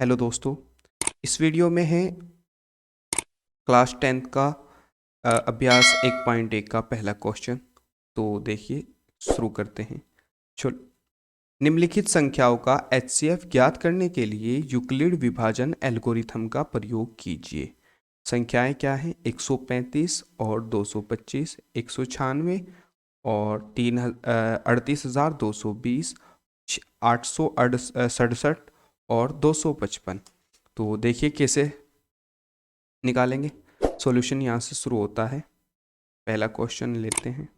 Hello दोस्तों, इस video में है क्लास 10th का अभ्यास 1.1 का पहला क्वेश्चन। तो देखिए, शुरू करते हैं। चलो, निम्नलिखित संख्याओं का एचसीएफ ज्ञात करने के लिए यूक्लिड विभाजन एल्गोरिथम का प्रयोग कीजिए। संख्याएं क्या हैं? 135 और 225, 196 और 38,220, 867 और 255। तो देखिए कैसे निकालेंगे। सॉल्यूशन यहाँ से शुरू होता है। पहला क्वेश्चन लेते हैं,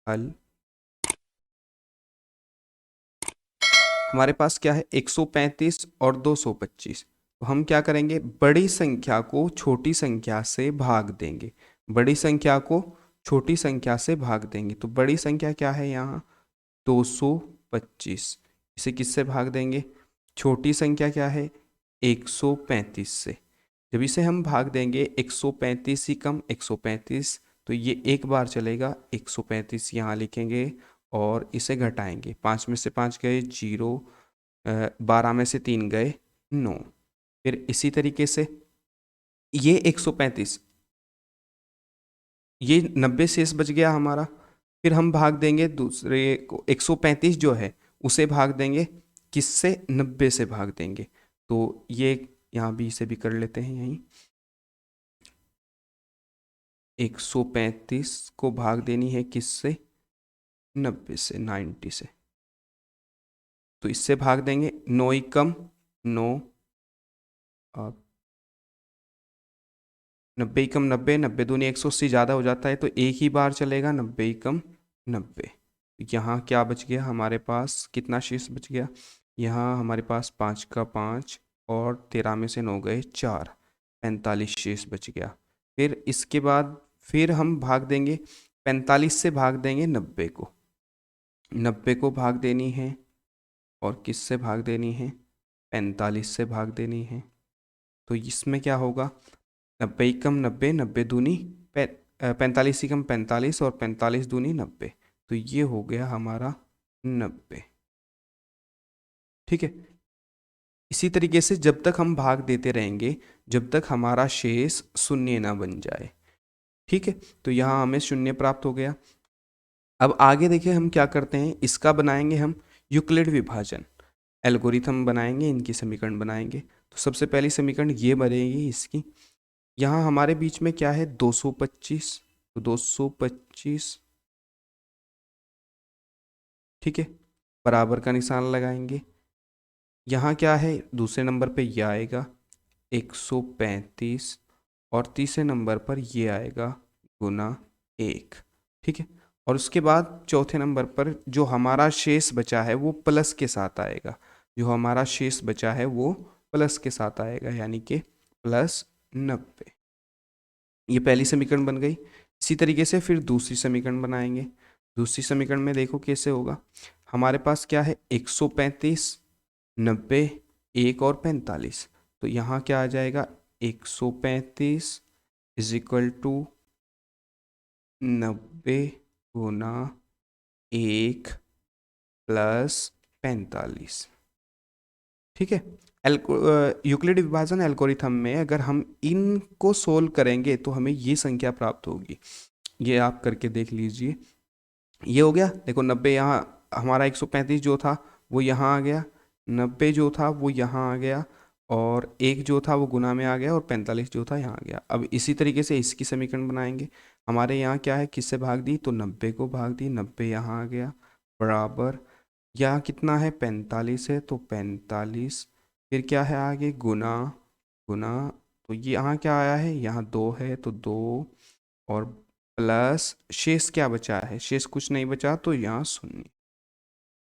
हल। हमारे पास क्या है? 135 और 225। तो हम क्या करेंगे? बड़ी संख्या को छोटी संख्या से भाग देंगे। बड़ी संख्या को छोटी संख्या से भाग देंगे। तो बड़ी संख्या क्या है यहाँ? 225। इसे किससे भाग देंगे? छोटी संख्या क्या है? 135 से। जब इसे हम भाग देंगे 135 ही कम 135, तो ये एक बार चलेगा। 135 यहाँ लिखेंगे और इसे घटाएंगे। 5 में से 5 गए 0, 12 में से 3 गए 9। फिर इसी तरीके से ये 135, ये 90 शेष बच गया हमारा। फिर हम भाग देंगे दूसरे को, 135 जो है उसे भाग देंगे किससे? 90 से भाग देंगे। तो ये यहाँ भी इसे भी कर लेते हैं यहीं। 135 को भाग देनी है किससे? 90 से, 90 से। तो इससे भाग देंगे 9 एकम 9, 90 एकम 90, 90 दूनी 180 ज़्यादा हो जाता है तो एक ही बार चलेगा। 90 एकम 90। यहाँ क्या बच गया हमारे पास? कितना शेष बच गया? यहाँ हमारे पास 5 का 5 और 13 में से 9 गए 4, 45 शेष बच गया। फिर इसके बाद फिर हम भाग देंगे, 45 से भाग देंगे 90 को। 90 को भाग देनी है और किससे भाग देनी है? 45 से भाग देनी है। तो इसमें क्या होगा? 90 कम 90, 90 दूनी 45 कम 45 और 45 दूनी 90। तो ये हो गया हमारा 90। ठीक है। इसी तरीके से जब तक हम भाग देते रहेंगे जब तक हमारा शेष शून्य ना बन जाए। ठीक है। तो यहाँ हमें शून्य प्राप्त हो गया। अब आगे देखिए हम क्या करते हैं, इसका बनाएंगे हम यूक्लिड विभाजन एल्गोरिथम बनाएंगे, इनकी समीकरण बनाएंगे। तो सबसे पहली समीकरण ये बनेगी इसकी। यहाँ हमारे बीच में क्या है? 225। तो 225, ठीक है, बराबर का निशान लगाएंगे। यहाँ क्या है? दूसरे नंबर पे ये आएगा 135 और तीसरे नंबर पर ये आएगा गुना 1। ठीक है। और उसके बाद चौथे नंबर पर जो हमारा शेष बचा है वो प्लस के साथ आएगा। जो हमारा शेष बचा है वो प्लस के साथ आएगा, यानी कि +90। ये पहली समीकरण बन गई। इसी तरीके से फिर दूसरी समीकरण बनाएंगे। दूसरी समीकरण में देखो कैसे होगा। हमारे पास क्या है? 135, 90, 1 और 45। तो यहाँ क्या आ जाएगा? 135 इज इक्वल टू 90 गुना 1 प्लस 45। ठीक है। यूक्लिड विभाजन एल्गोरिथम में अगर हम इनको सोल्व करेंगे तो हमें ये संख्या प्राप्त होगी। ये आप करके देख लीजिए। ये हो गया। देखो 90 यहाँ हमारा 135 जो था वो यहाँ आ गया, 90 जो था वो यहाँ आ गया और एक जो था वो गुना में आ गया और 45 जो था यहाँ आ गया। अब इसी तरीके से इसकी समीकरण बनाएंगे। हमारे यहाँ क्या है? किससे भाग दी? तो 90 को भाग दी, 90 यहाँ आ गया बराबर, यहाँ कितना है? 45 है तो 45। फिर क्या है आगे? गुना, गुना। तो ये यहाँ क्या आया है? यहाँ 2 है तो 2 और प्लस शेष क्या बचा है? शेष कुछ नहीं बचा तो यहाँ 0।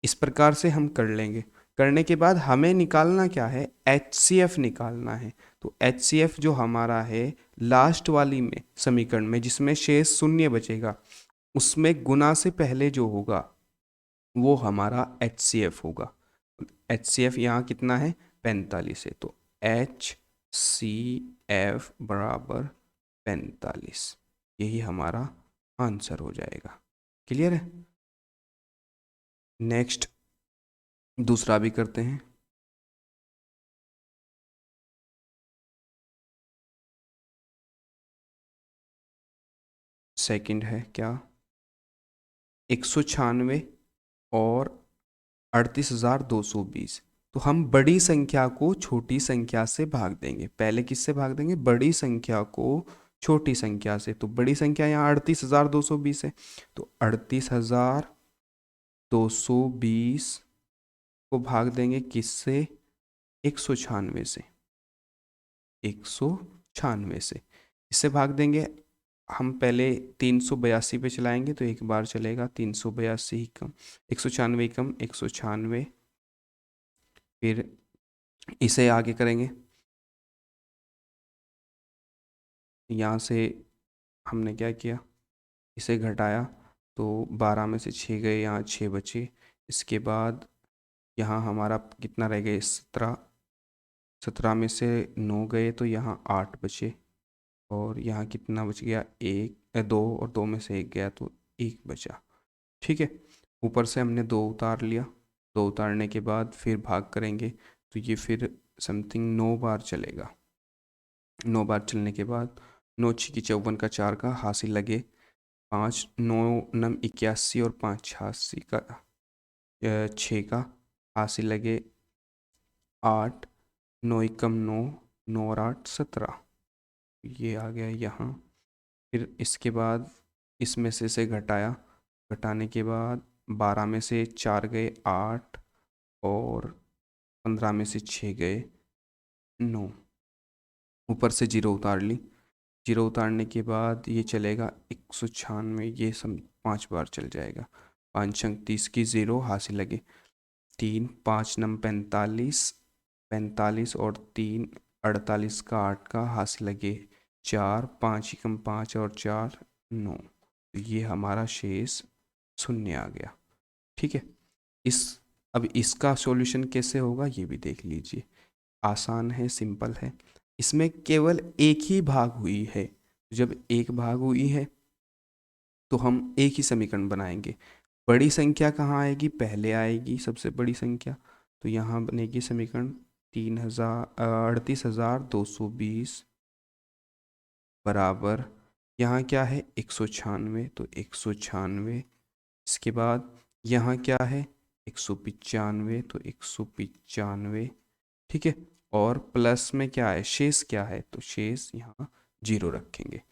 इस प्रकार से हम कर लेंगे। करने के बाद हमें निकालना क्या है? HCF निकालना है। तो HCF जो हमारा है लास्ट वाली में समीकरण में जिसमें शेष 0 बचेगा उसमें गुना से पहले जो होगा वो हमारा HCF होगा। HCF यहाँ कितना है? 45 है तो HCF बराबर 45। यही हमारा आंसर हो जाएगा। क्लियर है? नेक्स्ट दूसरा भी करते हैं। सेकंड है क्या, 196 और 38,220। तो हम बड़ी संख्या को छोटी संख्या से भाग देंगे। पहले किससे भाग देंगे, बड़ी संख्या को छोटी संख्या से। तो बड़ी संख्या यहाँ 38,220 है, तो 38,220 को भाग देंगे किससे, 196 से, 196 से इससे भाग देंगे। हम पहले 382 पे चलाएंगे तो एक बार चलेगा, 382 ही कम 196 कम 196, फिर इसे आगे करेंगे। यहाँ से हमने क्या किया, इसे घटाया तो 12 में से 6 गए, यहाँ 6 बचे। इसके बाद यहाँ हमारा कितना रह गए, 17, 17 में से 9 गए तो यहाँ 8 बचे। और यहाँ कितना बच गया, एक, 2, और 2 में से 1 गया तो 1 बचा। ठीक है, ऊपर से हमने 2 उतार लिया। 2 उतारने के बाद फिर भाग करेंगे तो ये फिर समथिंग 9 बार चलेगा। 9 बार चलने के बाद 9 छिकी 54 का 4 का हासिल लगे 5, 9 नम 81 और 5 86 का 6 का हासिल लगे 8, 9 एकम 9, 9 और 8 17, ये आ गया यहाँ। फिर इसके बाद इसमें से घटाया, घटाने के बाद 12 में से 4 गए 8, और 15 में से 6 गए 9, ऊपर से 0 उतार ली। 0 उतारने के बाद ये चलेगा 196, ये सब 5 बार चल जाएगा। 5 अंक 30 की 0 हासिल लगे 3, 5 नम 45, 45 और 3 48 का 8 का हासिल लगे 4, 5 एकम 5 और 4 9, तो ये हमारा शेष शून्य आ गया। ठीक है, इस अब इसका सॉल्यूशन कैसे होगा ये भी देख लीजिए, आसान है, सिंपल है। इसमें केवल एक ही भाग हुई है, जब एक भाग हुई है तो हम एक ही समीकरण बनाएंगे। बड़ी संख्या कहाँ आएगी, पहले आएगी सबसे बड़ी संख्या, तो यहाँ बनेगी समीकरण 38,220 बराबर, यहाँ क्या है 196, तो 196। इसके बाद यहाँ क्या है 195, तो 195। ठीक है, और प्लस में क्या है, शेष क्या है, तो शेष यहाँ 0 रखेंगे।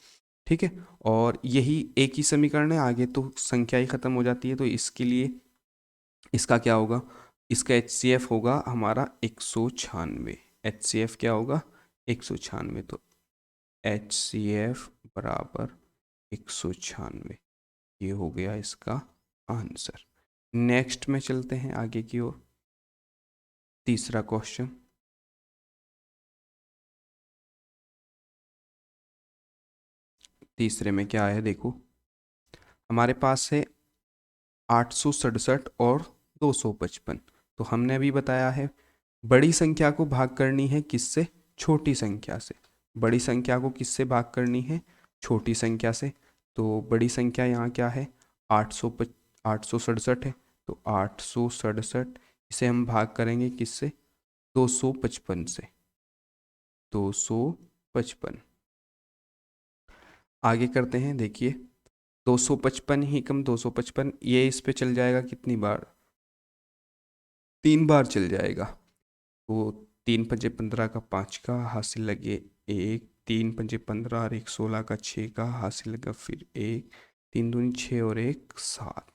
ठीक है, और यही एक ही समीकरण है, आगे तो संख्या ही खत्म हो जाती है। तो इसके लिए इसका क्या होगा, इसका HCF होगा हमारा 196। HCF क्या होगा 196, तो HCF बराबर 196, ये हो गया इसका आंसर। नेक्स्ट में चलते हैं आगे की ओर। तीसरा क्वेश्चन, तीसरे में क्या है देखो, हमारे पास है 867 और 255। तो हमने अभी बताया है बड़ी संख्या को भाग करनी है किससे, छोटी संख्या से। बड़ी संख्या को किससे भाग करनी है, छोटी संख्या से। तो बड़ी संख्या यहाँ क्या है 867 है, तो 867 इसे हम भाग करेंगे किससे, 255 से, 255। आगे करते हैं, देखिए 255 ही कम 255, ये इस पे चल जाएगा कितनी बार, 3 बार चल जाएगा। तो 3 पंजे 15 का 5 का हासिल लगे 1, 3 पंजे 15 और 1 16 का 6 का हासिल लगा फिर 1, 3 दूनी 6 और 1 7,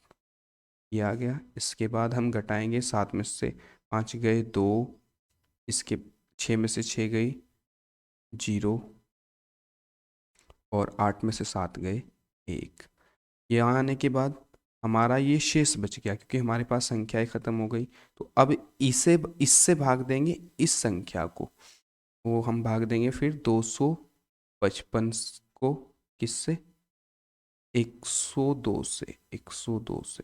ये आ गया। इसके बाद हम घटाएंगे, 7 में से 5 गए 2, इसके 6 में से 6 गई 0, और 8 में से 7 गए 1। यहाँ आने के बाद हमारा ये शेष बच गया, क्योंकि हमारे पास संख्याएं खत्म हो गई। तो अब इसे इससे भाग देंगे इस संख्या को, वो हम भाग देंगे फिर 255 को किससे, 102 से, 102 से।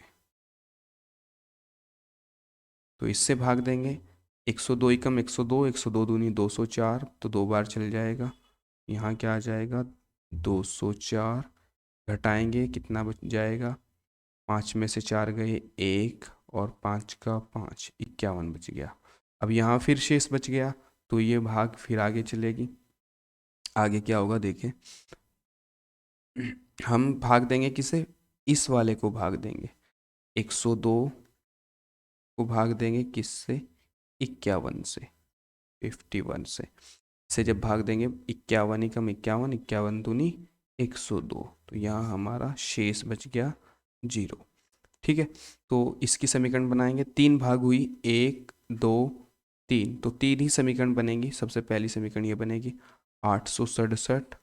तो इससे भाग देंगे 102 एकम 102, 102 दूनी 204, तो 2 बार चल जाएगा। यहाँ क्या आ जाएगा 204, घटाएंगे कितना बच जाएगा, 5 में से 4 गए 1, और 5 का 5 51 बच गया। अब यहाँ फिर शेष बच गया, तो ये भाग फिर आगे चलेगी। आगे क्या होगा देखें, हम भाग देंगे किसे, इस वाले को भाग देंगे, 102 को भाग देंगे किससे, 51 से, 51 से जब भाग देंगे 51 एकम 51, 51 दूनी 102, तो यहाँ हमारा शेष बच गया 0। ठीक है, तो इसकी समीकरण बनाएंगे, 3 भाग हुई, 1 2 3, तो 3 ही समीकरण बनेंगी। सबसे पहली समीकरण ये बनेगी 867,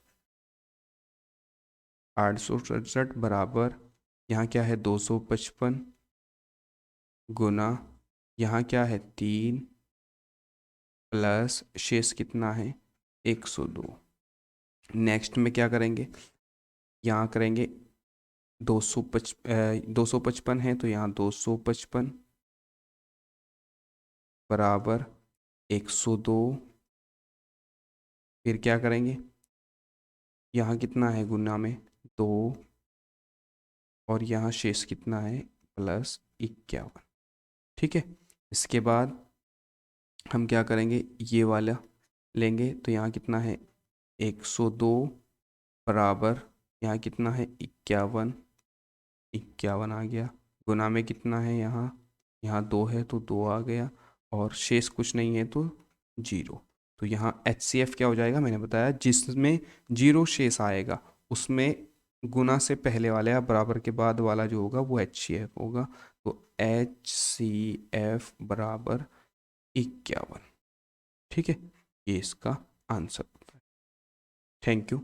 867 बराबर, यहाँ क्या है 255 गुना, यहाँ क्या है 3 प्लस शेष कितना है 102। नेक्स्ट में क्या करेंगे, यहाँ करेंगे 255 है तो यहाँ 255 बराबर 102। फिर क्या करेंगे, यहाँ कितना है गुना में 2, और यहाँ शेष कितना है +51। ठीक है, इसके बाद हम क्या करेंगे, ये वाला लेंगे, तो यहाँ कितना है 102 बराबर, यहाँ कितना है 51, 51 आ गया, गुना में कितना है यहाँ, यहाँ 2 है तो 2 आ गया, और शेष कुछ नहीं है तो 0। तो यहाँ HCF क्या हो जाएगा, मैंने बताया जिसमें 0 शेष आएगा उसमें गुना से पहले वाले या बराबर के बाद वाला जो होगा वो HCF होगा। तो HCF बराबर 51। ठीक है, ये इसका आंसर होता है। Thank you.